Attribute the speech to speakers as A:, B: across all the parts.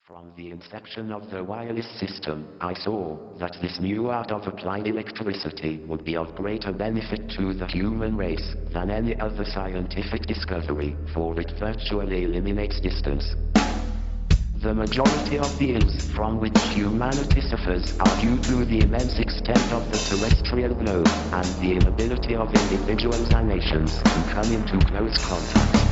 A: From the inception of the wireless system, I saw that this new art of applied electricity would be of greater benefit to the human race than any other scientific discovery, for it virtually eliminates distance. The majority of the ills from which humanity suffers are due to the immense extent of the terrestrial globe, and the inability of individuals and nations to come into close contact.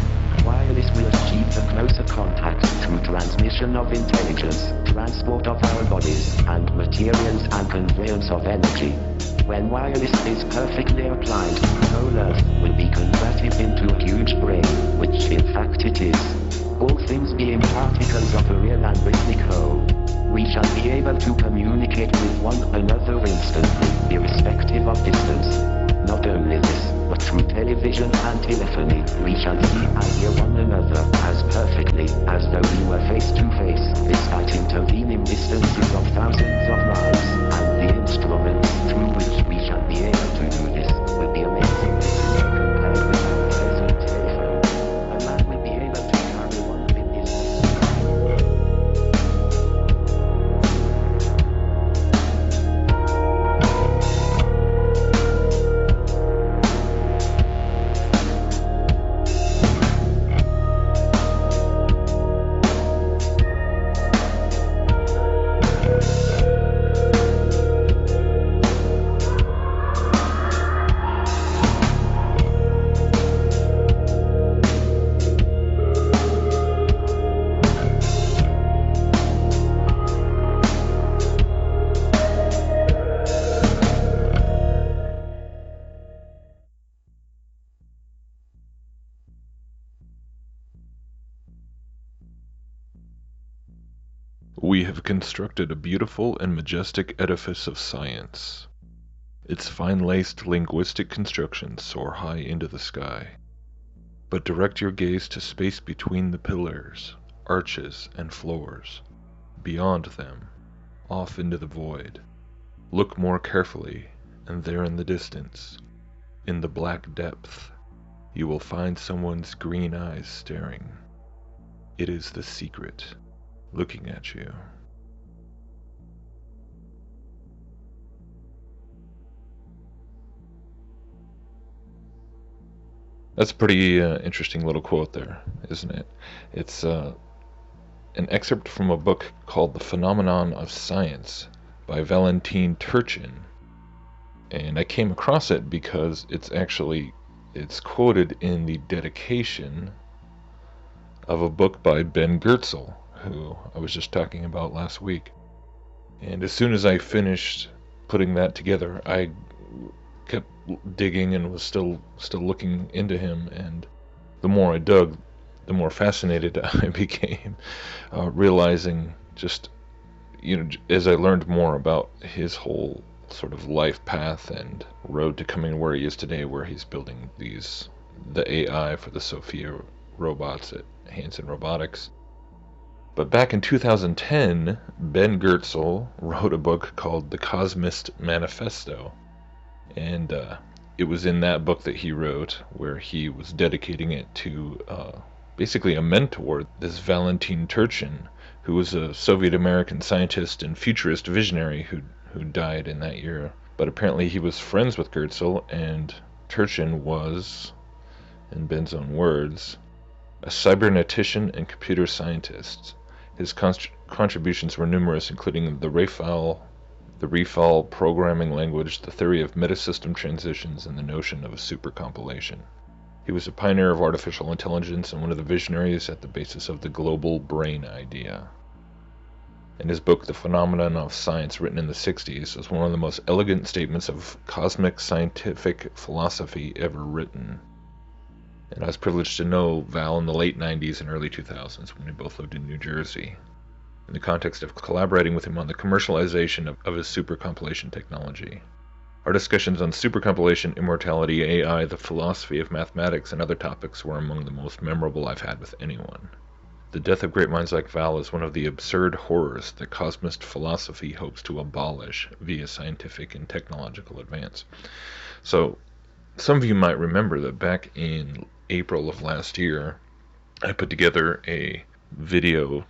A: Wireless will achieve the closer contact through transmission of intelligence, transport of our bodies, and materials and conveyance of energy. When wireless is perfectly applied, the whole Earth will be converted into a huge brain, which in fact it is. All things being particles of a real and rhythmic whole, we shall be able to communicate with one another instantly, irrespective of distance. Not only this, but through television and telephony, we shall see and hear one another as perfectly as though we were face to face, despite intervening distances of thousands of miles, and the instruments through which we shall be able to do this will be amazingly simple compared with our present telephone. A man will be able to carry one in his
B: We have constructed a beautiful and majestic edifice of science. Its fine-laced linguistic constructions soar high into the sky. But direct your gaze to space between the pillars, arches, and floors. Beyond them, off into the void. Look more carefully, and there in the distance, in the black depth, you will find someone's green eyes staring. It is the secret, looking at you. That's a pretty interesting little quote there, isn't it? It's an excerpt from a book called The Phenomenon of Science by Valentin Turchin. And I came across it because it's quoted in the dedication of a book by Ben Goertzel, who I was just talking about last week. And as soon as I finished putting that together, I kept digging and was still looking into him, and the more I dug, the more fascinated I became, realizing just, as I learned more about his whole sort of life path and road to coming where he is today, where he's building the AI for the Sophia robots at Hanson Robotics. But back in 2010, Ben Goertzel wrote a book called The Cosmism Manifesto. And it was in that book that he wrote where he was dedicating it to basically a mentor, this Valentin Turchin, who was a Soviet-American scientist and futurist visionary who died in that year. But apparently he was friends with Goertzel, and Turchin was, in Ben's own words, a cybernetician and computer scientist. His contributions were numerous, including the ReFal programming language, the theory of metasystem transitions, and the notion of a supercompilation. He was a pioneer of artificial intelligence and one of the visionaries at the basis of the global brain idea. And his book, The Phenomenon of Science, written in the 60s, is one of the most elegant statements of cosmic scientific philosophy ever written. And I was privileged to know Val in the late 90s and early 2000s when we both lived in New Jersey, in the context of collaborating with him on the commercialization of his supercompilation technology. Our discussions on supercompilation, immortality, AI, the philosophy of mathematics, and other topics were among the most memorable I've had with anyone. The death of great minds like Val is one of the absurd horrors that cosmist philosophy hopes to abolish via scientific and technological advance. So, some of you might remember that back in April of last year, I put together a video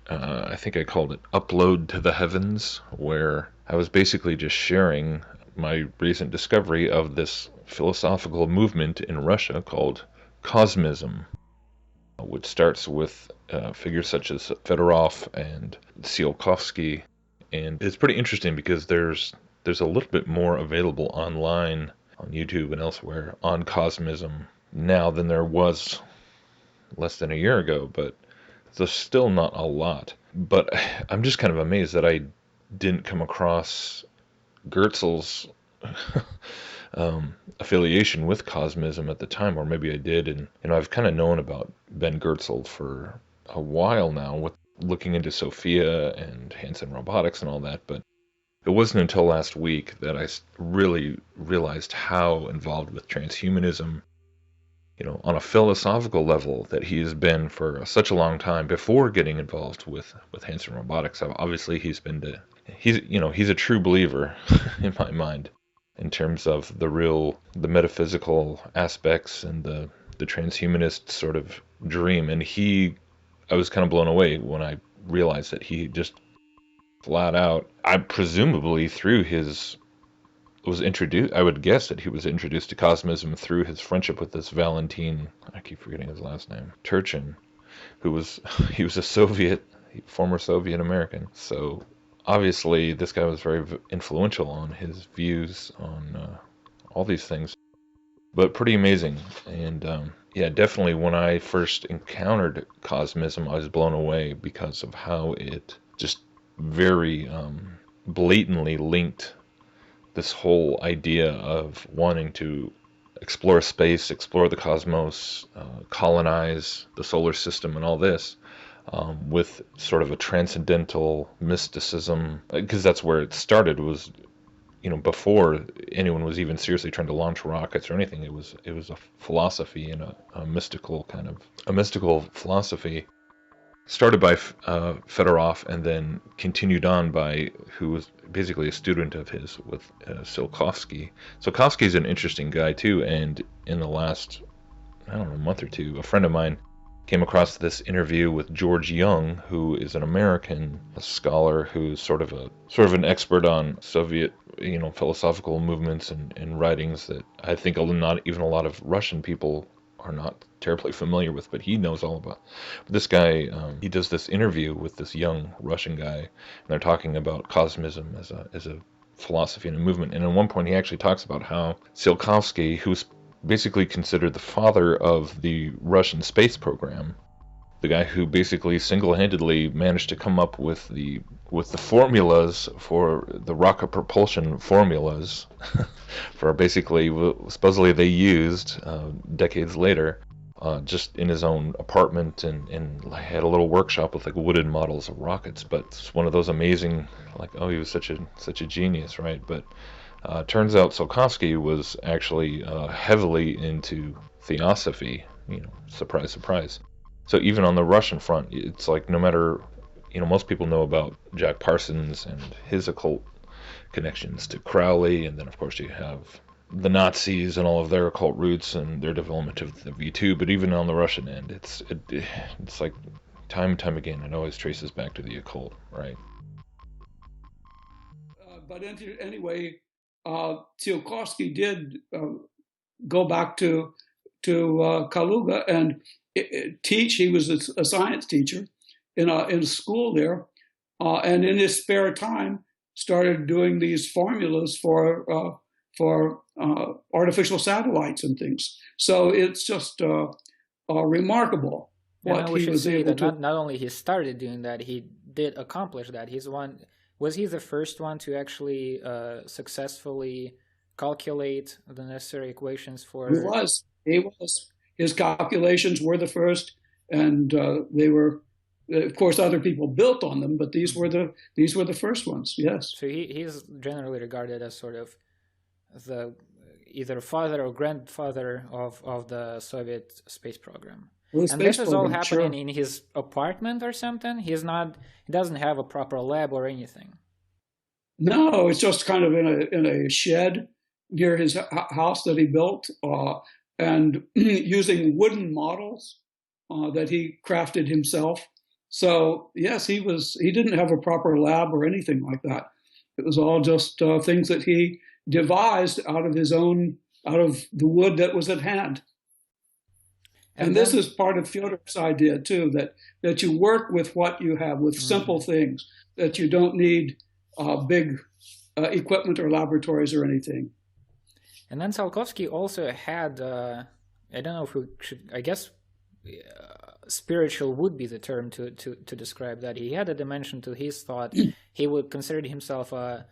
B: I think I called it Upload to the Heavens, where I was basically just sharing my recent discovery of this philosophical movement in Russia called Cosmism, which starts with figures such as Fedorov and Tsiolkovsky. And it's pretty interesting because there's a little bit more available online on YouTube and elsewhere on Cosmism now than there was less than a year ago, but there's still not a lot. But I'm just kind of amazed that I didn't come across Goertzel's affiliation with Cosmism at the time, or maybe I did. And I've kind of known about Ben Goertzel for a while now, with looking into Sophia and Hanson Robotics and all that. But it wasn't until last week that I really realized how involved with transhumanism, on a philosophical level, that he has been for such a long time before getting involved with Hanson Robotics. Obviously, he's a true believer in my mind, in terms of the metaphysical aspects and the transhumanist sort of dream. And I was kind of blown away when I realized that he just flat out, I presumably through his was introduced. I would guess that he was introduced to Cosmism through his friendship with this Valentin. I keep forgetting his last name. Turchin, who was he was a former Soviet American. So obviously, this guy was very influential on his views on all these things. But pretty amazing. And yeah, definitely when I first encountered Cosmism, I was blown away because of how it just very blatantly linked this whole idea of wanting to explore space, explore the cosmos, colonize the solar system, and all this, with sort of a transcendental mysticism, because that's where it started. Was before anyone was even seriously trying to launch rockets or anything, it was a philosophy and a mystical philosophy started by Fedorov and then continued on by who was basically a student of his with Tsiolkovsky. Tsiolkovsky is an interesting guy too, and in the last, I don't know, month or two, a friend of mine came across this interview with George Young, who is an American scholar who's sort of an expert on Soviet, philosophical movements and writings that I think not even a lot of Russian people are not terribly familiar with, but he knows all about. But this guy, he does this interview with this young Russian guy, and they're talking about Cosmism as a philosophy and a movement. And at one point, he actually talks about how Tsiolkovsky, who's basically considered the father of the Russian space program, the guy who basically single-handedly managed to come up with the formulas for the rocket propulsion formulas for basically supposedly they used decades later, just in his own apartment, and had a little workshop with like wooden models of rockets. But it's one of those amazing, like, oh, he was such a genius, right? But turns out Tsiolkovsky was actually heavily into theosophy. Surprise, surprise. So even on the Russian front, it's like no matter, most people know about Jack Parsons and his occult connections to Crowley, and then of course you have the Nazis and all of their occult roots and their development of the V2. But even on the Russian end, it's like time and time again, it always traces back to the occult, right?
C: But anyway, Tsiolkovsky did go back to Kaluga and teach. He was a science teacher in a school there, and in his spare time started doing these formulas for artificial satellites and things. So it's just remarkable what
D: we
C: he
D: should
C: was
D: say
C: able
D: that
C: to.
D: not only he started doing that, he did accomplish that. Was he the first one to actually successfully calculate the necessary equations for?
C: He was. He was. His calculations were the first, and they were, of course, other people built on them, but these were the first ones. Yes.
D: So he's generally regarded as sort of the either father or grandfather of the Soviet space program.
C: Well, the
D: And this
C: space
D: is all
C: program,
D: happening
C: sure.
D: in his apartment or something. He doesn't have a proper lab or anything.
C: No, it's just kind of in a shed near his house that he built, and using wooden models that he crafted himself. So yes, he didn't have a proper lab or anything like that. It was all just things that he devised out of his own, out of the wood that was at hand.
D: And
C: And this
D: then
C: is part of Fyodor's idea too, that you work with what you have, with simple
D: mhm.
C: things, that you don't need big equipment or laboratories or anything.
D: And then Tsiolkovsky also had, I don't know if we should, I guess spiritual would be the term to describe that. He had a dimension to his thought. He would consider himself a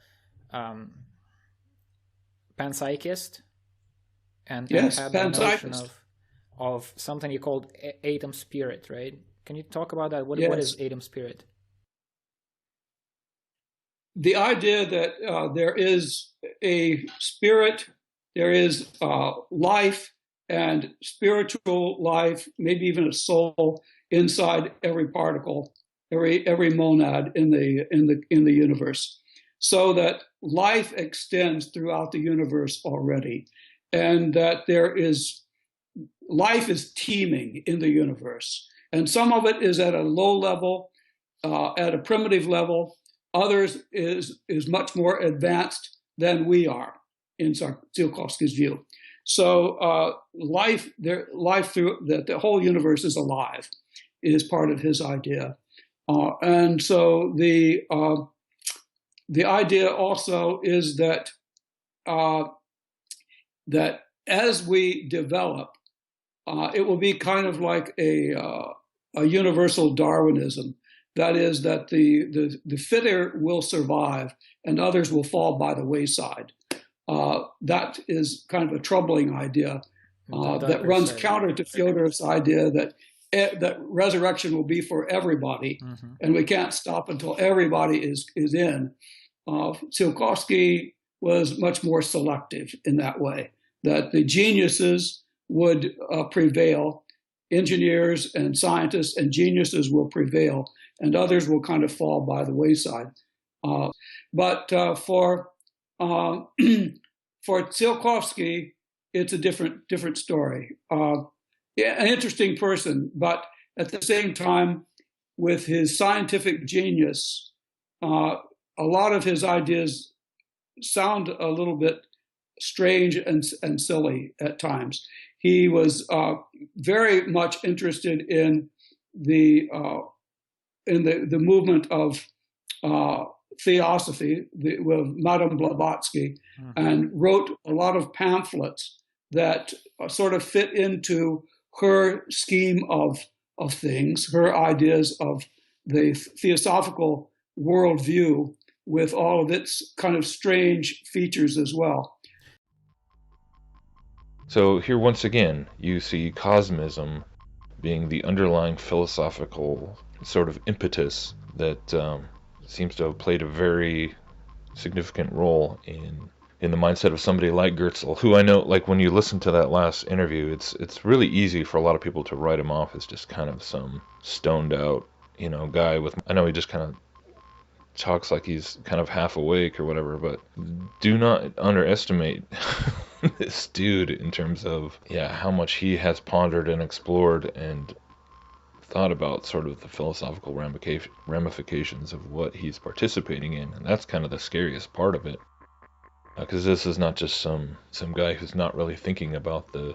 D: panpsychist, and
C: Yes,
D: had the notion
C: panpsychist.
D: of something he called atom spirit, right? Can you talk about that? What is
C: Yes.
D: atom spirit?
C: The idea that there is a spirit, there is life and spiritual life, maybe even a soul inside every particle, every monad in the universe, so that life extends throughout the universe already, and that life is teeming in the universe, and some of it is at a low level, at a primitive level. Others is much more advanced than we are in Tsiolkovsky's view. So life through that the whole universe is alive is part of his idea, and so the idea also is that that as we develop, it will be kind of like a universal Darwinism. That is, that the fitter will survive and others will fall by the wayside. That is kind of a troubling idea that runs
D: Side.
C: counter to Fyodor's idea that resurrection will be for everybody,
D: Mm-hmm.
C: and we can't stop until everybody is in. Tsiolkovsky was much more selective in that way, that the geniuses would prevail, engineers and scientists and geniuses will prevail, and others will kind of fall by the wayside. But for for Tsiolkovsky, it's a different story. Yeah, an interesting person, but at the same time, with his scientific genius, a lot of his ideas sound a little bit strange and silly at times. He was very much interested in the movement of theosophy with Madame Blavatsky,
D: Mm-hmm.
C: and wrote a lot of pamphlets that sort of fit into her scheme of things, her ideas of the theosophical worldview, with all of its kind of strange features as well.
B: So here once again, you see cosmism being the underlying philosophical sort of impetus that seems to have played a very significant role in the mindset of somebody like Goertzel, who I know, like when you listen to that last interview, it's really easy for a lot of people to write him off as just kind of some stoned out, guy with. I know he just kind of talks like he's kind of half awake or whatever, but do not underestimate this dude in terms of how much he has pondered and explored and thought about sort of the philosophical ramifications of what he's participating in, and that's kind of the scariest part of it, because this is not just some guy who's not really thinking about the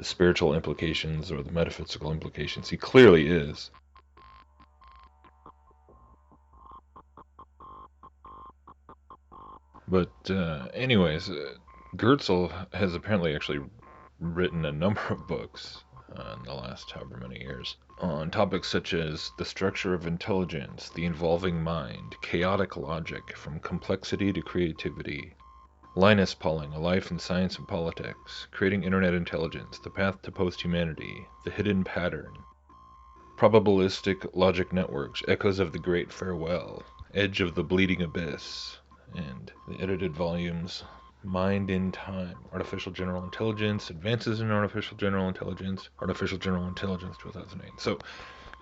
B: spiritual implications or the metaphysical implications. He clearly is. But anyways, Goertzel has apparently actually written a number of books in the last however many years on topics such as the structure of intelligence, the involving mind, chaotic logic, from complexity to creativity, Linus Pauling, A Life in Science and Politics, Creating Internet Intelligence, The Path to Post-Humanity, The Hidden Pattern, Probabilistic Logic Networks, Echoes of the Great Farewell, Edge of the Bleeding Abyss, and the edited volumes Mind in Time, Artificial General Intelligence, Advances in Artificial General Intelligence, Artificial General Intelligence 2008. So,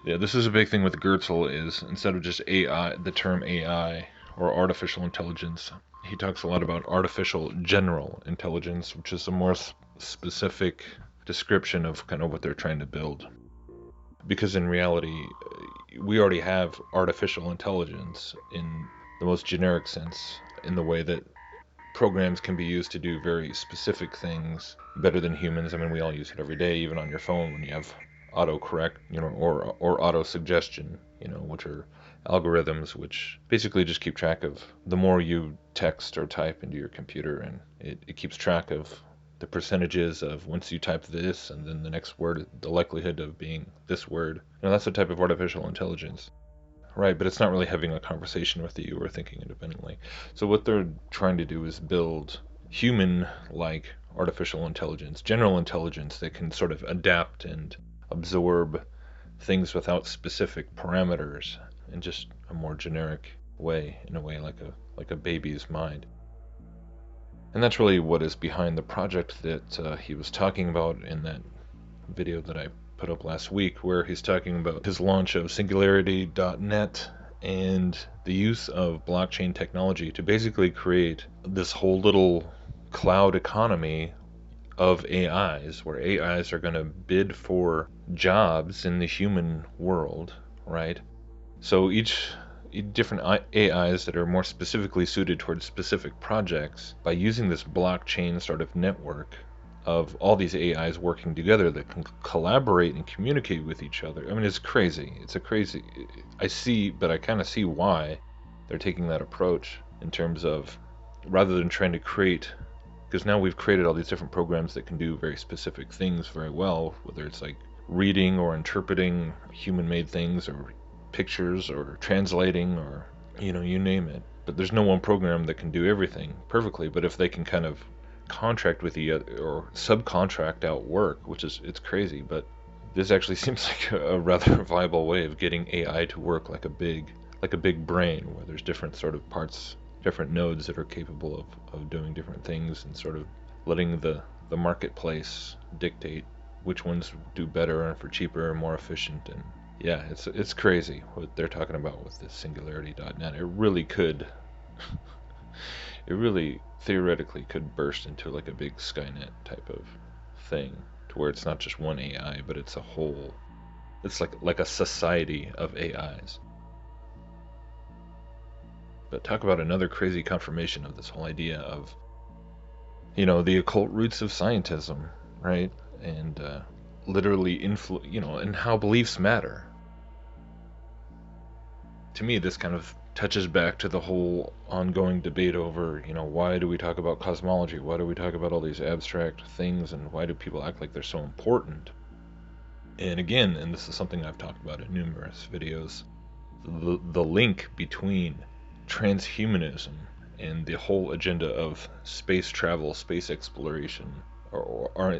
B: yeah, this is a big thing with Goertzel is instead of just AI, the term AI or artificial intelligence, he talks a lot about artificial general intelligence, which is a more specific description of kind of what they're trying to build. Because in reality, we already have artificial intelligence in the most generic sense, in the way that programs can be used to do very specific things better than humans. I mean, we all use it every day, even on your phone when you have autocorrect, or auto suggestion, which are algorithms which basically just keep track of the more you text or type into your computer, and it keeps track of the percentages of once you type this and then the next word, the likelihood of being this word. That's a type of artificial intelligence. Right, but it's not really having a conversation with you or thinking independently. So what they're trying to do is build human-like artificial intelligence, general intelligence that can sort of adapt and absorb things without specific parameters in just a more generic way, in a way like a baby's mind. And that's really what is behind the project that he was talking about in that video that I put up last week, where he's talking about his launch of Singularity.net and the use of blockchain technology to basically create this whole little cloud economy of AIs, where AIs are going to bid for jobs in the human world, right? So each different AIs that are more specifically suited towards specific projects, by using this blockchain sort of network of all these AIs working together that can collaborate and communicate with each other. I mean, it's crazy. But I kind of see why they're taking that approach, in terms of, rather than trying to create, because now we've created all these different programs that can do very specific things very well, whether it's like reading or interpreting human-made things, or pictures, or translating, or you name it. But there's no one program that can do everything perfectly. But if they can kind of contract with the other, or subcontract out work, it's crazy, but this actually seems like a rather viable way of getting AI to work like a big brain, where there's different sort of parts, different nodes that are capable of doing different things, and sort of letting the marketplace dictate which ones do better and for cheaper and more efficient. And yeah, it's crazy what they're talking about with this Singularity.net. It really could it really theoretically could burst into like a big Skynet type of thing, to where it's not just one AI, but it's a whole, it's like a society of AIs. But talk about another crazy confirmation of this whole idea of, the occult roots of scientism, right? And literally and how beliefs matter. To me, this kind of touches back to the whole ongoing debate over, why do we talk about cosmology? Why do we talk about all these abstract things? And why do people act like they're so important? And again, and this is something I've talked about in numerous videos, the link between transhumanism and the whole agenda of space travel, space exploration,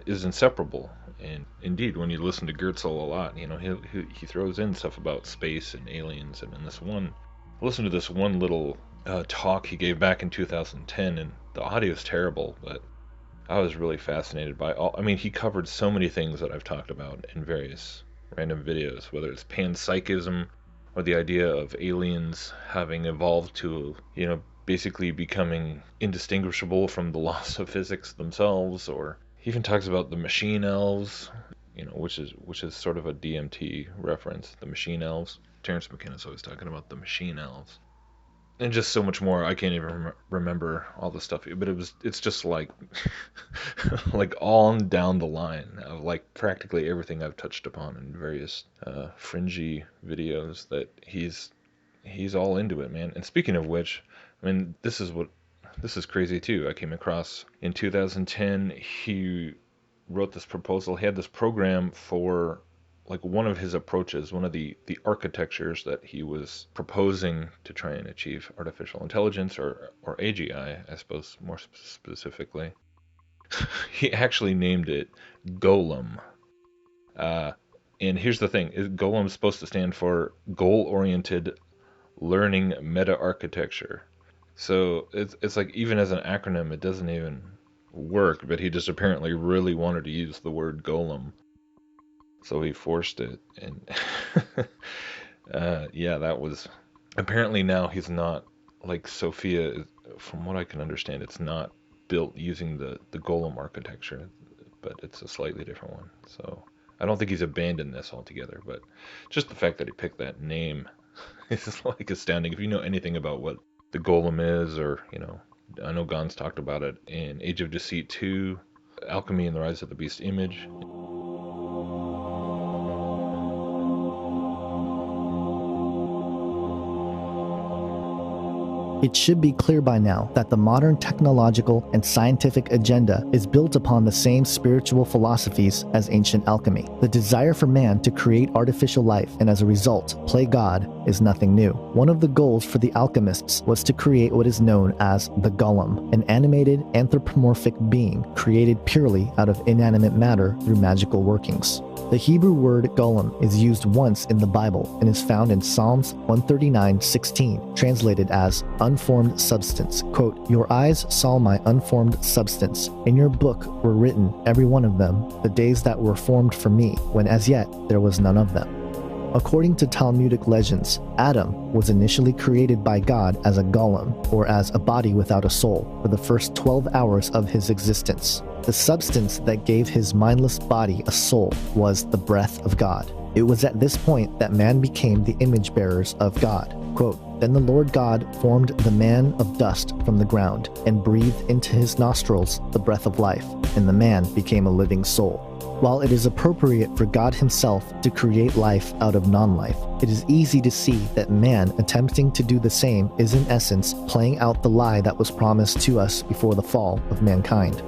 B: is inseparable. And indeed, when you listen to Goertzel a lot, he throws in stuff about space and aliens. And in listen to this one little talk he gave back in 2010, and the audio is terrible, but I was really fascinated by all. I mean, he covered so many things that I've talked about in various random videos, whether it's panpsychism, or the idea of aliens having evolved to, basically becoming indistinguishable from the laws of physics themselves, or he even talks about the machine elves, which is sort of a DMT reference, the machine elves. Terrence McKenna's always talking about the machine elves. And just so much more. I can't even remember all the stuff, but it's just like like on down the line of like practically everything I've touched upon in various fringy videos, that he's all into it, man. And speaking of which, I mean, this is crazy too. I came across in 2010, he wrote this proposal. He had this program for, like, one of his approaches, one of the architectures that he was proposing to try and achieve artificial intelligence, or AGI, I suppose, more specifically. He actually named it Golem. And here's the thing: Golem is supposed to stand for goal-oriented learning meta-architecture. So it's like, even as an acronym, it doesn't even work. But he just apparently really wanted to use the word golem, so he forced it. And yeah, that was, apparently now he's not, like Sophia, from what I can understand, it's not built using the golem architecture, but it's a slightly different one. So I don't think he's abandoned this altogether, but just the fact that he picked that name is like astounding. If you know anything about what the golem is, or, I know Gon's talked about it in Age of Deceit 2, Alchemy and the Rise of the Beast Image.
E: It should be clear by now that the modern technological and scientific agenda is built upon the same spiritual philosophies as ancient alchemy. The desire for man to create artificial life and as a result play God is nothing new. One of the goals for the alchemists was to create what is known as the golem, an animated anthropomorphic being created purely out of inanimate matter through magical workings. The Hebrew word golem is used once in the Bible and is found in Psalms 139:16, translated as unformed substance. Quote, "Your eyes saw my unformed substance. In your book were written, every one of them, the days that were formed for me, when as yet there was none of them." According to Talmudic legends, Adam was initially created by God as a golem, or as a body without a soul, for the first 12 hours of his existence. The substance that gave his mindless body a soul was the breath of God. It was at this point that man became the image bearers of God. Quote, "Then the Lord God formed the man of dust from the ground, and breathed into his nostrils the breath of life, and the man became a living soul." While it is appropriate for God himself to create life out of non-life, it is easy to see that man attempting to do the same is in essence playing out the lie that was promised to us before the fall of mankind.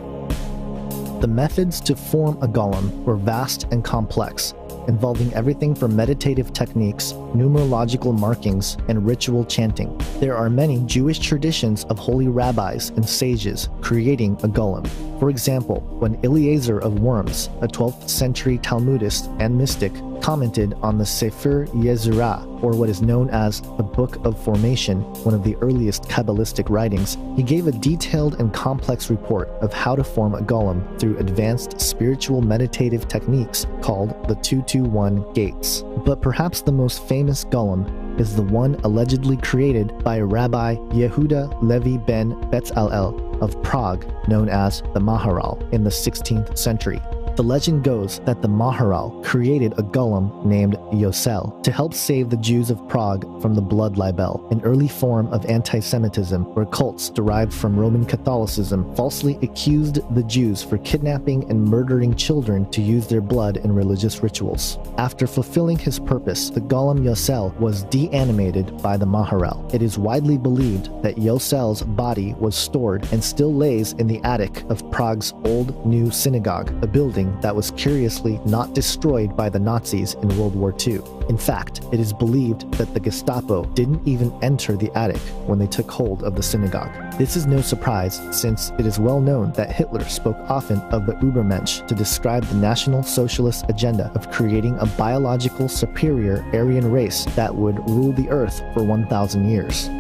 E: The methods to form a golem were vast and complex, involving everything from meditative techniques, numerological markings, and ritual chanting. There are many Jewish traditions of holy rabbis and sages creating a golem. For example, when Eliezer of Worms, a 12th century Talmudist and mystic, commented on the Sefer Yezirah, or what is known as the Book of Formation, one of the earliest Kabbalistic writings, he gave a detailed and complex report of how to form a golem through advanced spiritual meditative techniques called the 221 gates. But perhaps the most famous golem is the one allegedly created by Rabbi Yehuda Levi ben Betzalel of Prague, known as the Maharal, in the 16th century. The legend goes that the Maharal created a golem named Goertzel to help save the Jews of Prague from the blood libel, an early form of anti-Semitism where cults derived from Roman Catholicism falsely accused the Jews for kidnapping and murdering children to use their blood in religious rituals. After fulfilling his purpose, the golem Goertzel was deanimated by the Maharal. It is widely believed that Goertzel's body was stored and still lays in the attic of Prague's Old New Synagogue, a building that was curiously not destroyed by the Nazis in World War II. In fact, it is believed that the Gestapo didn't even enter the attic when they took hold of the synagogue. This is no surprise, since it is well known that Hitler spoke often of the Übermensch to describe the National Socialist agenda of creating a biological superior Aryan race that would rule the earth for 1,000 years.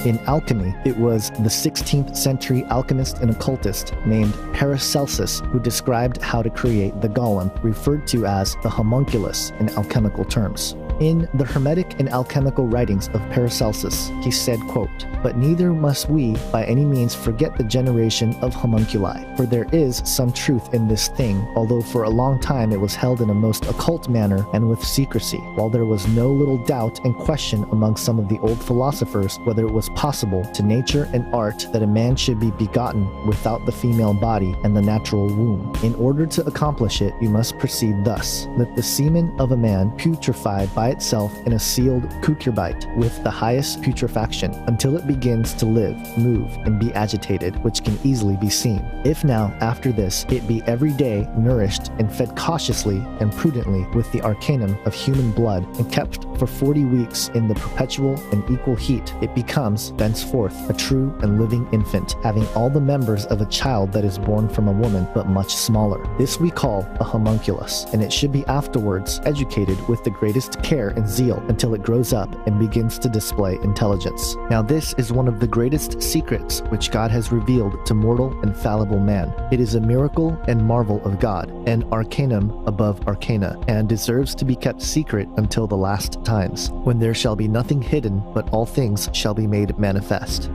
E: In alchemy, it was the 16th century alchemist and occultist named Paracelsus who described how to create the golem, referred to as the homunculus in alchemical terms. In the Hermetic and Alchemical writings of Paracelsus, he said, quote, "But neither must we by any means forget the generation of homunculi, for there is some truth in this thing, although for a long time it was held in a most occult manner and with secrecy, while there was no little doubt and question among some of the old philosophers whether it was possible to nature and art that a man should be begotten without the female body and the natural womb. In order to accomplish it, you must proceed thus. Let the semen of a man putrefy by itself in a sealed cucurbite with the highest putrefaction, until it begins to live, move, and be agitated, which can easily be seen. If now, after this, it be every day nourished and fed cautiously and prudently with the arcanum of human blood, and kept for 40 weeks in the perpetual and equal heat, it becomes, thenceforth, a true and living infant, having all the members of a child that is born from a woman, but much smaller. This we call a homunculus, and it should be afterwards educated with the greatest care and zeal until it grows up and begins to display intelligence. Now this is one of the greatest secrets which God has revealed to mortal and fallible man. It is a miracle and marvel of God, an arcanum above arcana, and deserves to be kept secret until the last times, when there shall be nothing hidden, but all things shall be made manifest.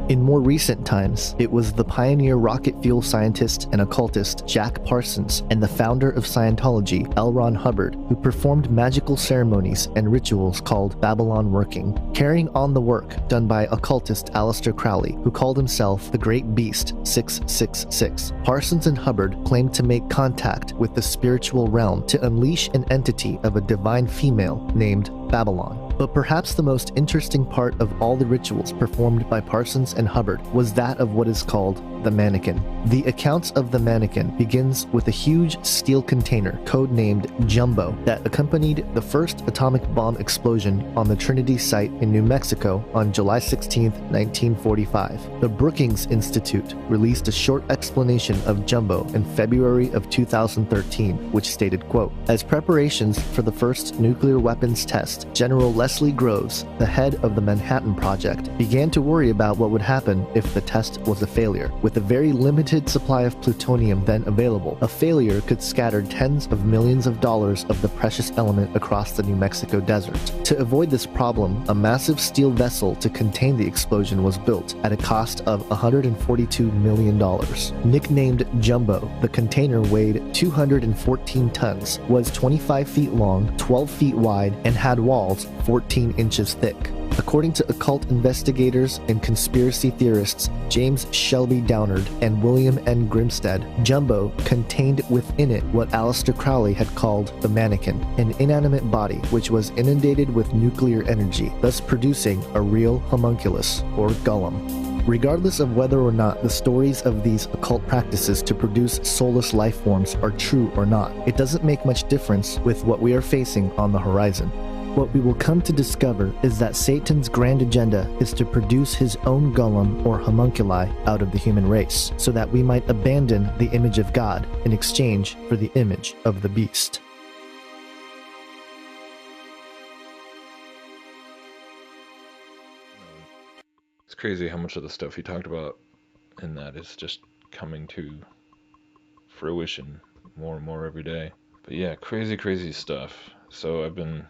E: In more recent times, it was the pioneer rocket fuel scientist and occultist Jack Parsons and the founder of Scientology, L. Ron Hubbard, who performed magical ceremonies and rituals called Babylon working, carrying on the work done by occultist Aleister Crowley, who called himself the Great Beast 666. Parsons and Hubbard claimed to make contact with the spiritual realm to unleash an entity of a divine female named Babylon. But perhaps the most interesting part of all the rituals performed by Parsons and Hubbard was that of what is called the mannequin. The accounts of the mannequin begins with a huge steel container codenamed Jumbo that accompanied the first atomic bomb explosion on the Trinity site in New Mexico on July 16, 1945. The Brookings Institute released a short explanation of Jumbo in February of 2013, which stated, quote, "As preparations for the first nuclear weapons test, General Leslie Groves, the head of the Manhattan Project, began to worry about what would happen if the test was a failure. With a very limited supply of plutonium then available, a failure could scatter tens of millions of dollars of the precious element across the New Mexico desert. To avoid this problem, a massive steel vessel to contain the explosion was built at a cost of $142 million. Nicknamed Jumbo, the container weighed 214 tons, was 25 feet long, 12 feet wide, and had walls 14 inches thick. According to occult investigators and conspiracy theorists James Shelby Downard and William N. Grimstead, Jumbo contained within it what Aleister Crowley had called the mannequin, an inanimate body which was inundated with nuclear energy, thus producing a real homunculus, or golem. Regardless of whether or not the stories of these occult practices to produce soulless life forms are true or not, it doesn't make much difference with what we are facing on the horizon. What we will come to discover is that Satan's grand agenda is to produce his own golem or homunculi out of the human race, so that we might abandon the image of God in exchange for the image of the beast.
B: It's crazy how much of the stuff he talked about in that is just coming to fruition more and more every day. But yeah, crazy stuff. So I've been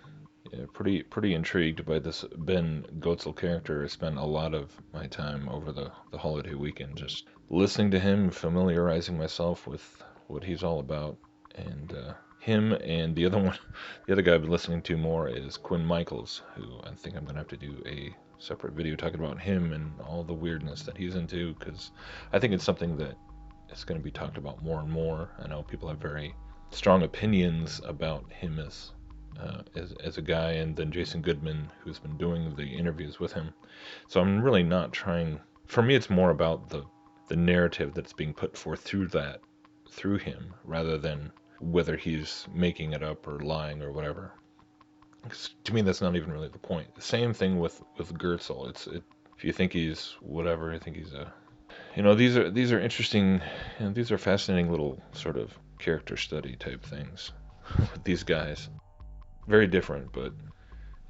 B: pretty intrigued by this Ben Goertzel character. I spent a lot of my time over the holiday weekend just listening to him, familiarizing myself with what he's all about. And him and the other guy I've been listening to more is Quinn Michaels, who I think I'm going to have to do a separate video talking about him and all the weirdness that he's into, because I think it's something that is going to be talked about more and more. I know people have very strong opinions about him as a guy, and then Jason Goodman, who's been doing the interviews with him. So I'm really not trying. For me, it's more about the narrative that's being put forth through him, rather than whether he's making it up or lying or whatever. Because to me, that's not even really the point. The same thing with Goertzel. If you think he's whatever, I think he's a. These are interesting, and these are fascinating little sort of character study type things with these guys. Very different, but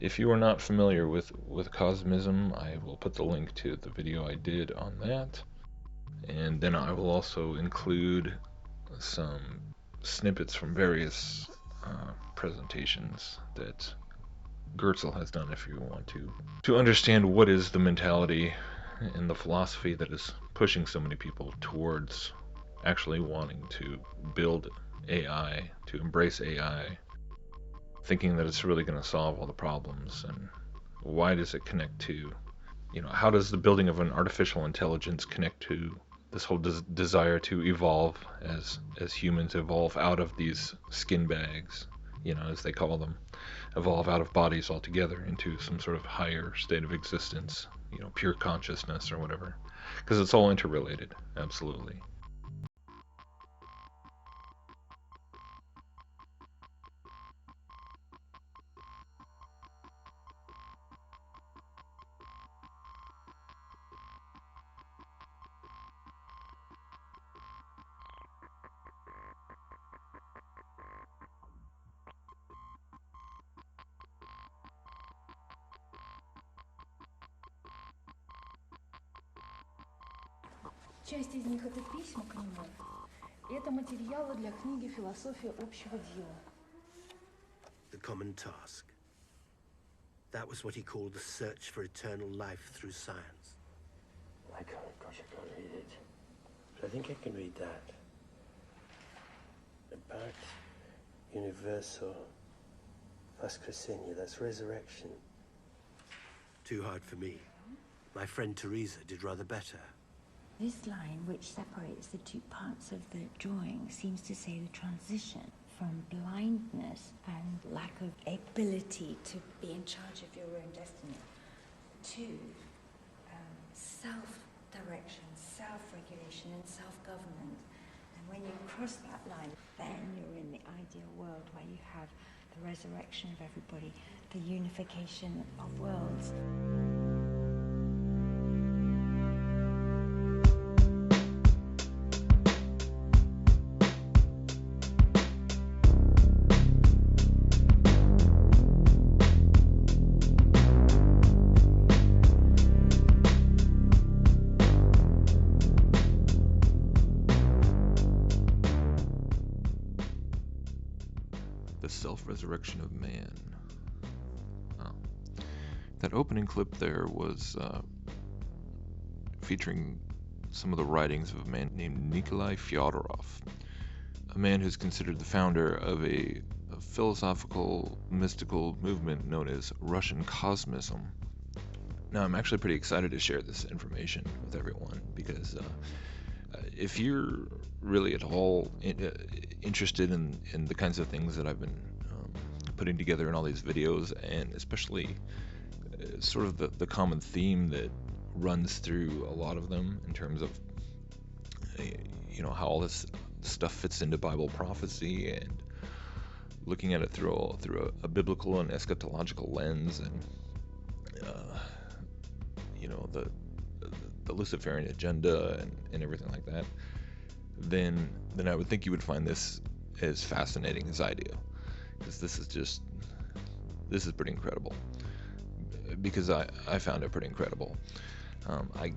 B: if you are not familiar with Cosmism, I will put the link to the video I did on that, and then I will also include some snippets from various presentations that Goertzel has done if you want to understand what is the mentality and the philosophy that is pushing so many people towards actually wanting to build AI, to embrace AI, thinking that it's really going to solve all the problems. And why does it connect to, how does the building of an artificial intelligence connect to this whole desire to evolve as humans evolve out of these skin bags, as they call them, evolve out of bodies altogether into some sort of higher state of existence, pure consciousness or whatever, because it's all interrelated, absolutely.
F: Часть из них это письма к нему, и это материалы для книги «Философия общего дела».
G: The common task. That was what he called the search for eternal life through science. Gosh, I can't read it. But I think I can read that. About universal Voskresenia, that's resurrection. Too hard for me. My friend Teresa did rather better.
H: This line, which separates the two parts of the drawing, seems to say the transition from blindness and lack of ability to be in charge of your own destiny to self-direction, self-regulation, and self-government. And when you cross that line, then you're in the ideal world where you have the resurrection of everybody, the unification of worlds.
B: The self-resurrection of man. Oh. That opening clip there was featuring some of the writings of a man named Nikolai Fyodorov, a man who's considered the founder of a philosophical, mystical movement known as Russian Cosmism. Now, I'm actually pretty excited to share this information with everyone because if you're really at all interested in the kinds of things that I've been putting together in all these videos, and especially sort of the common theme that runs through a lot of them in terms of how all this stuff fits into Bible prophecy and looking at it through a biblical and eschatological lens, and the Luciferian agenda and everything like that, then I would think you would find this as fascinating as I do, because this is pretty incredible, because I found it pretty incredible. I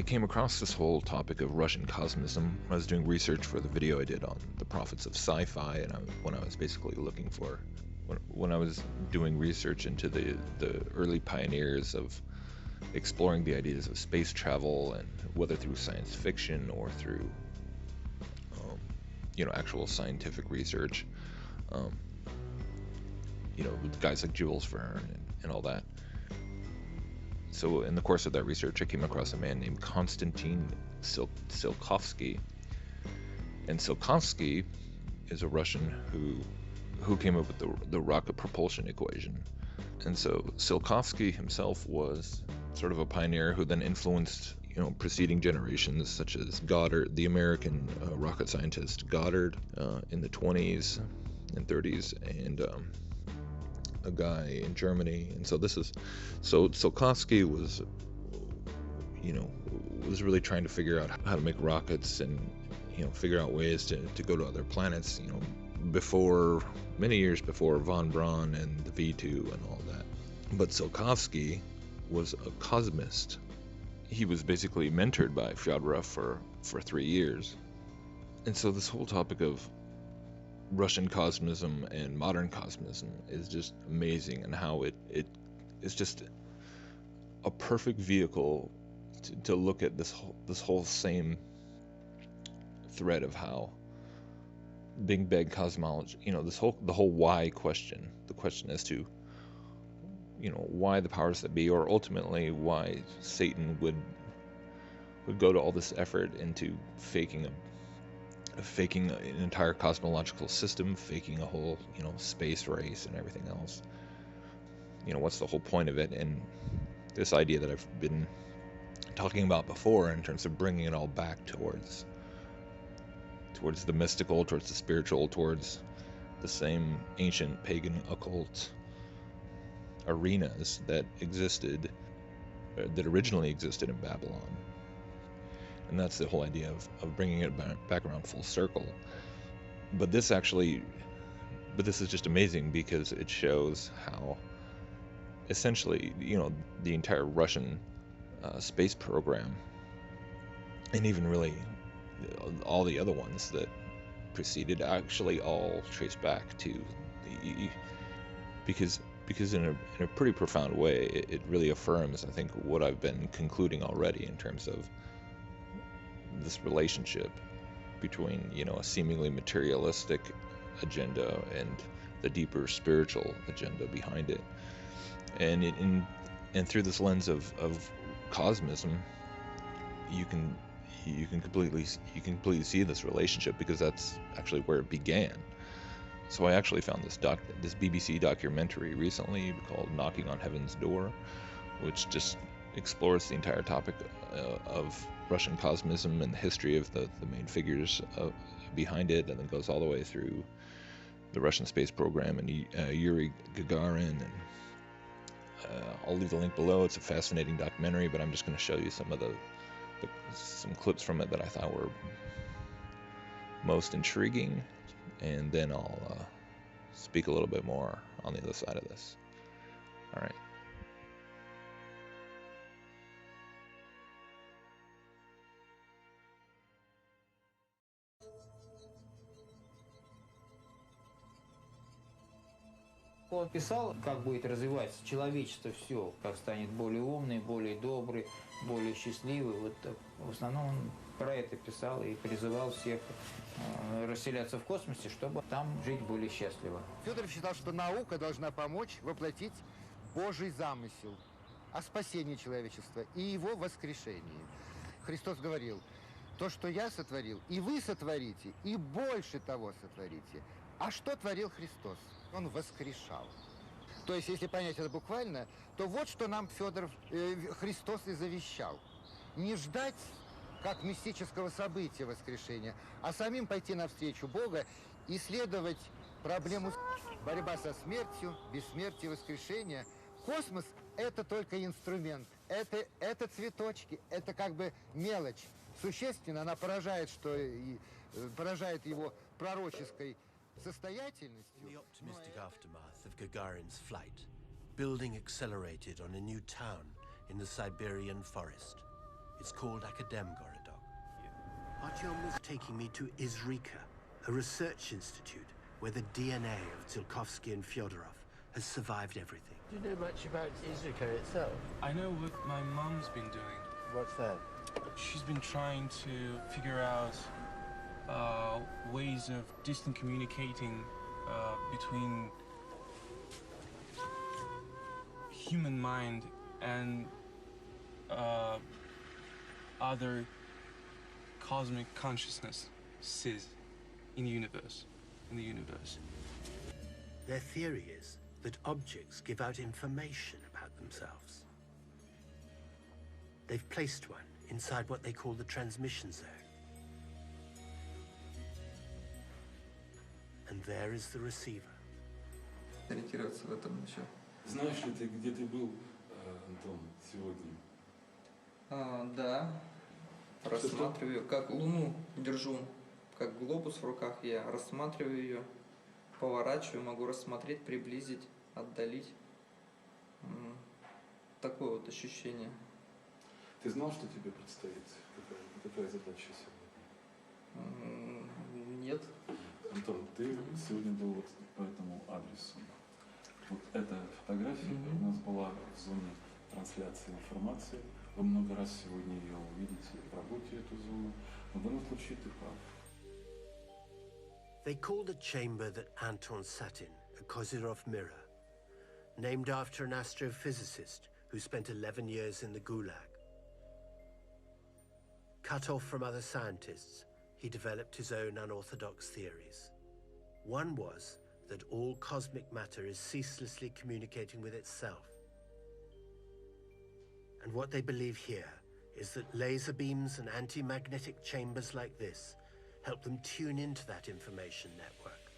B: came across this whole topic of Russian Cosmism when I was doing research for the video I did on the prophets of sci-fi, and when I was basically looking for, when I was doing research into the early pioneers of exploring the ideas of space travel, and whether through science fiction or through actual scientific research, with guys like Jules Verne and all that. So in the course of that research, I came across a man named Konstantin Tsiolkovsky, and Tsiolkovsky is a Russian who came up with the rocket propulsion equation. And so Tsiolkovsky himself was sort of a pioneer who then influenced preceding generations, such as Goddard, the American rocket scientist Goddard in the 20s and 30s, and a guy in Germany. And so Tsiolkovsky was really trying to figure out how to make rockets and figure out ways to go to other planets, many years before von Braun and the V2 and all that. But Tsiolkovsky was a cosmist. He was basically mentored by Fyodorov for 3 years. And so this whole topic of Russian cosmism and modern cosmism is just amazing, and how it is just a perfect vehicle to look at this whole same thread of how Big Bang cosmology, the whole why question, the question as to why the powers that be, or ultimately why Satan would go to all this effort into faking an entire cosmological system, faking a whole space race and everything else. What's the whole point of it? And this idea that I've been talking about before, in terms of bringing it all back towards the mystical, towards the spiritual, towards the same ancient pagan occult arenas that originally existed in Babylon. And that's the whole idea of bringing it back around full circle. But this is just amazing, because it shows how essentially the entire Russian space program, and even really all the other ones that preceded, actually all trace back to because in a pretty profound way, it really affirms, I think, what I've been concluding already, in terms of this relationship between, you know, a seemingly materialistic agenda and the deeper spiritual agenda behind it. And through this lens of cosmism, you can completely see this relationship, because that's actually where it began. So I actually found this BBC documentary recently called "Knocking on Heaven's Door," which just explores the entire topic of Russian cosmism and the history of the main figures behind it, and then goes all the way through the Russian space program and Yuri Gagarin. And I'll leave the link below. It's a fascinating documentary, but I'm just going to show you some of some clips from it that I thought were most intriguing, and then I'll speak a little bit more on the other side of this. All right.
I: Он писал, как будет развиваться человечество все, как станет более умный, более добрый, более счастливый. Вот в основном он про это писал и призывал всех расселяться в космосе, чтобы там жить более счастливо.
J: Федоров считал, что наука должна помочь воплотить Божий замысел о спасении человечества и его воскрешении. Христос говорил: то, что я сотворил, и вы сотворите, и больше того сотворите. А что творил Христос? Он воскрешал. То есть, если понять это буквально, то вот что нам Христос и завещал. Не ждать как мистического события воскрешения, а самим пойти навстречу Бога, исследовать проблему борьба со смертью, бессмертие, воскрешение. Космос – это только инструмент, это цветочки, это как бы мелочь. Существенно она поражает его пророческой состоятельностью.
G: In the optimistic aftermath of Gagarin's flight, building accelerated on a new town in the Siberian forest. It's called Akademgorodok. Artyom was taking me to Izrika, a research institute where the DNA of Tsiolkovsky and Fyodorov has survived everything.
J: Do you know much about Izrika itself?
K: I know what my mom's been doing.
J: What's that?
K: She's been trying to figure out ways of distant communicating between human mind and other cosmic consciousnesses in the universe.
G: Their theory is that objects give out information about themselves. They've placed one inside what they call the transmission zone. And there is the receiver.
L: Ориентироваться в этом еще.
M: Знаешь ли ты, где ты был, Антон, сегодня?
L: Да. Рассматриваю, как Луну держу, как глобус в руках, я рассматриваю ее, поворачиваю, могу рассмотреть, приблизить, отдалить. Такое вот ощущение.
M: Ты знал, что тебе предстоит? Какая задача сегодня?
L: Нет.
M: Антон, ты сегодня был вот по этому адресу. Вот эта фотография у нас была в зоне трансляции информации. Вы много раз сегодня ее увидите в работе, эту зону. Но в данном случае ты прав.
G: They call the chamber that Anton sat in a Kozyrov mirror, named after an astrophysicist who spent 11 years in the Gulag. Cut off from other scientists, he developed his own unorthodox theories. One was that all cosmic matter is ceaselessly communicating with itself. And what they believe here is that laser beams and anti-magnetic chambers like this help them tune into that information network.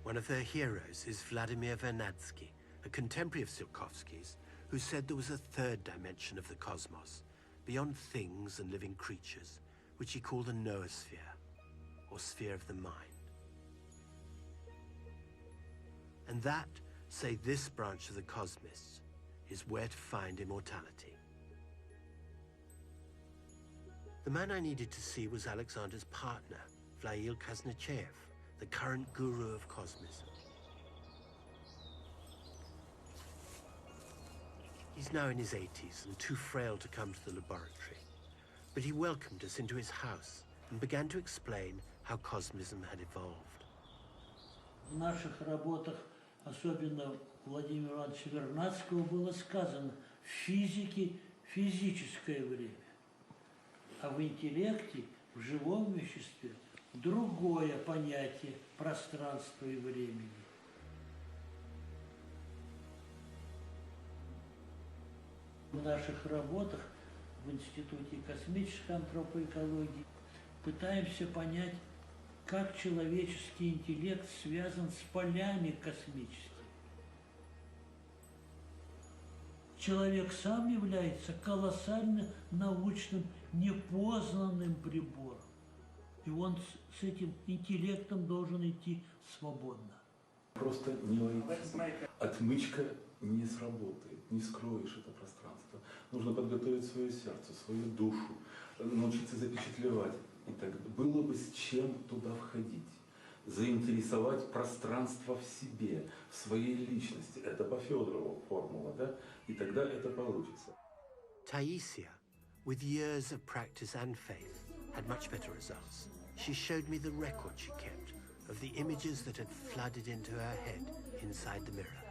G: One of their heroes is Vladimir Vernadsky, a contemporary of Tsiolkovsky's, who said there was a third dimension of the cosmos, beyond things and living creatures, which he called the noosphere, or sphere of the mind. And that, say this branch of the cosmists, is where to find immortality. The man I needed to see was Alexander's partner, Vlail Kaznechev, the current guru of cosmism. He's now in his 80s and too frail to come to the laboratory, but he welcomed us into his house and began to explain how Cosmism had evolved.
N: В наших работах, особенно Владимира Ивановича Вернадского, было сказано в физике физическое время, а в интеллекте, в живом веществе, другое понятие пространства и времени. В наших работах в Институте космической антропоэкологии пытаемся понять, как человеческий интеллект связан с полями космическими. Человек сам является колоссально научным, непознанным прибором. И он с этим интеллектом должен идти свободно.
M: Просто не войти. Отмычка не сработает, не скроешь это пространство. Нужно подготовить свое сердце, свою душу, научиться запечатлевать. И так было бы с чем туда входить. Заинтересовать пространство в себе, в своей личности. Это по Федорову формула, да? И тогда это получится.
G: Taisia, with years of practice and faith, had much better results. She showed me the record she kept of the images that had flooded into her head inside the mirror.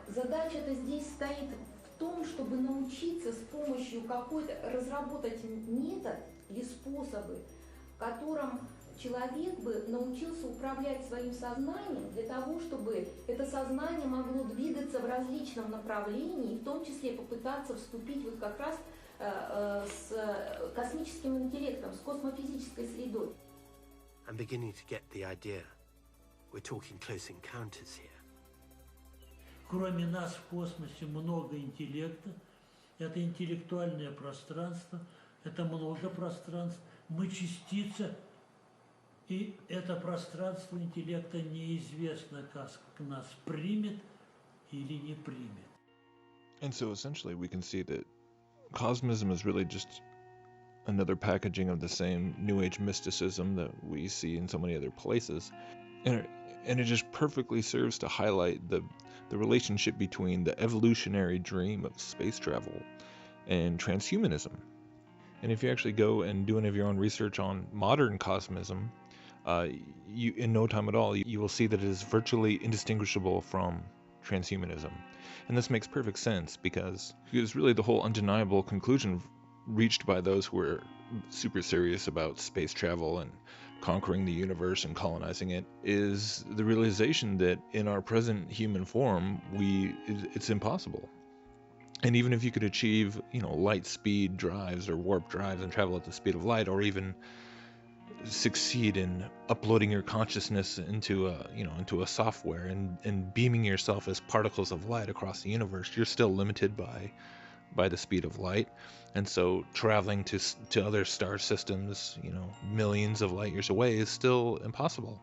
F: Задача-то здесь стоит в том, чтобы научиться с помощью какой-то, разработать метод или способы, в котором человек бы научился управлять своим сознанием для того, чтобы это сознание могло двигаться в различном направлении, в том числе попытаться вступить вот как раз с космическим интеллектом, с космофизической средой.
G: I'm beginning to get the idea. We're talking close encounters here.
N: Кроме нас в космосе много интеллекта, это интеллектуальное пространство, это много пространств, мы частица, и это пространство интеллекта неизвестно, как нас примет или не примет.
B: And so essentially we can see that Cosmism is really just another packaging of the same New Age mysticism that we see in so many other places. And it just perfectly serves to highlight the relationship between the evolutionary dream of space travel and transhumanism. And if you actually go and do any of your own research on modern cosmism, you in no time at all, you will see that it is virtually indistinguishable from transhumanism. And this makes perfect sense because really the whole undeniable conclusion reached by those who are super serious about space travel and conquering the universe and colonizing it is the realization that in our present human form, it's impossible. And even if you could achieve, light speed drives or warp drives and travel at the speed of light, or even succeed in uploading your consciousness into a software and beaming yourself as particles of light across the universe, you're still limited by the speed of light. And so traveling to other star systems, millions of light years away is still impossible.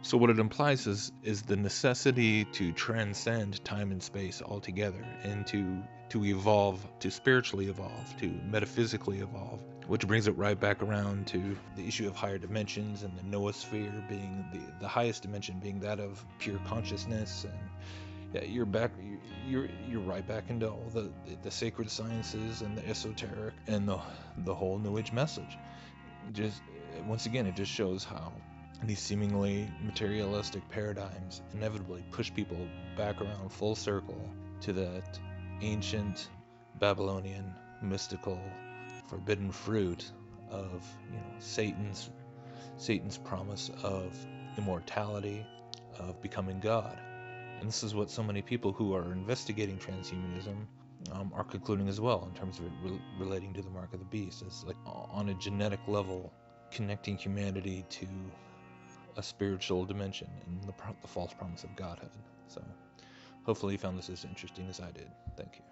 B: So what it implies is the necessity to transcend time and space altogether and to evolve, to spiritually evolve, to metaphysically evolve, which brings it right back around to the issue of higher dimensions and the noosphere being the highest dimension being that of pure consciousness. And yeah, you're right back into all the sacred sciences and the esoteric and the whole New Age message. Just once again, it just shows how these seemingly materialistic paradigms inevitably push people back around full circle to that ancient Babylonian mystical forbidden fruit of Satan's promise of immortality, of becoming God. And this is what so many people who are investigating transhumanism are concluding as well, in terms of it relating to the mark of the beast. It's like on a genetic level, connecting humanity to a spiritual dimension and the false promise of Godhood. So hopefully you found this as interesting as I did. Thank you.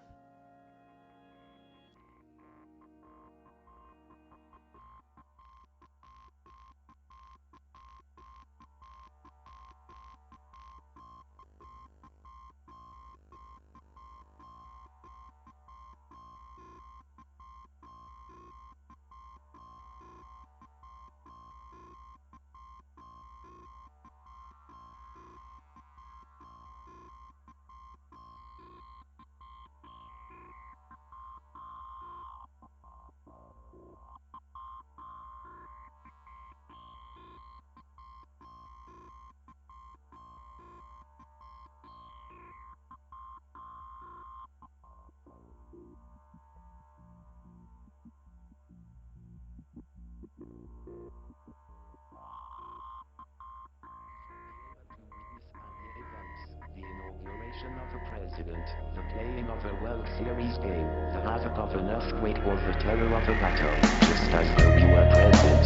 A: election of a president, the playing of a World Series game, the havoc of an earthquake or the terror of a battle, just as though you were present.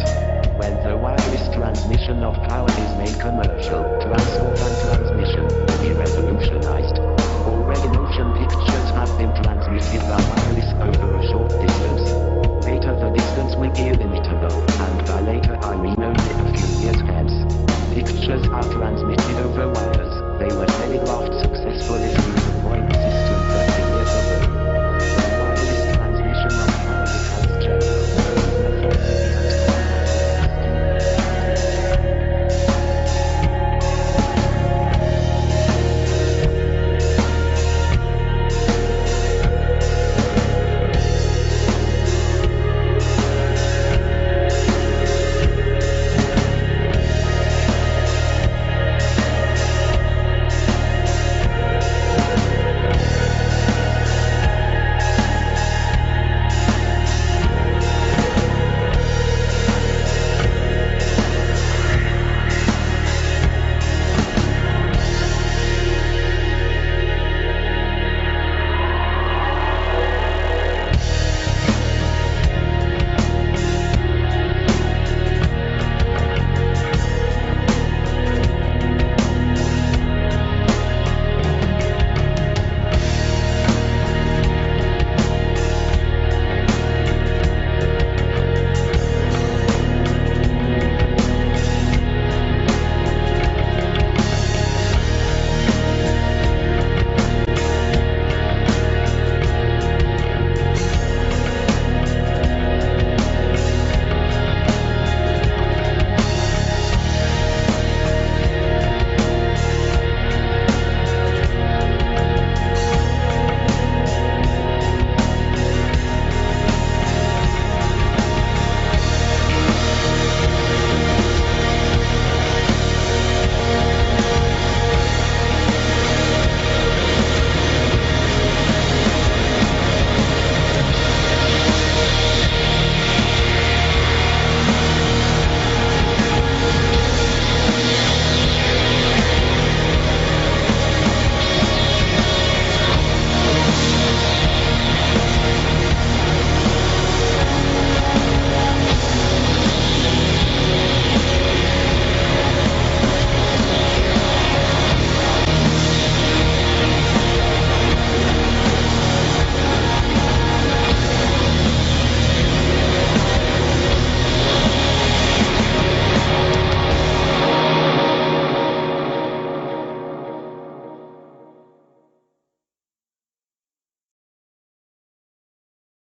A: When the wireless transmission of power is made commercial, transport and transmission will be revolutionized. Already motion pictures have been transmitted by wireless over a short distance. Later the distance will be illimitable, and by later I mean only a few years hence. Pictures are transmitted over wires. They were telegraphed successfully through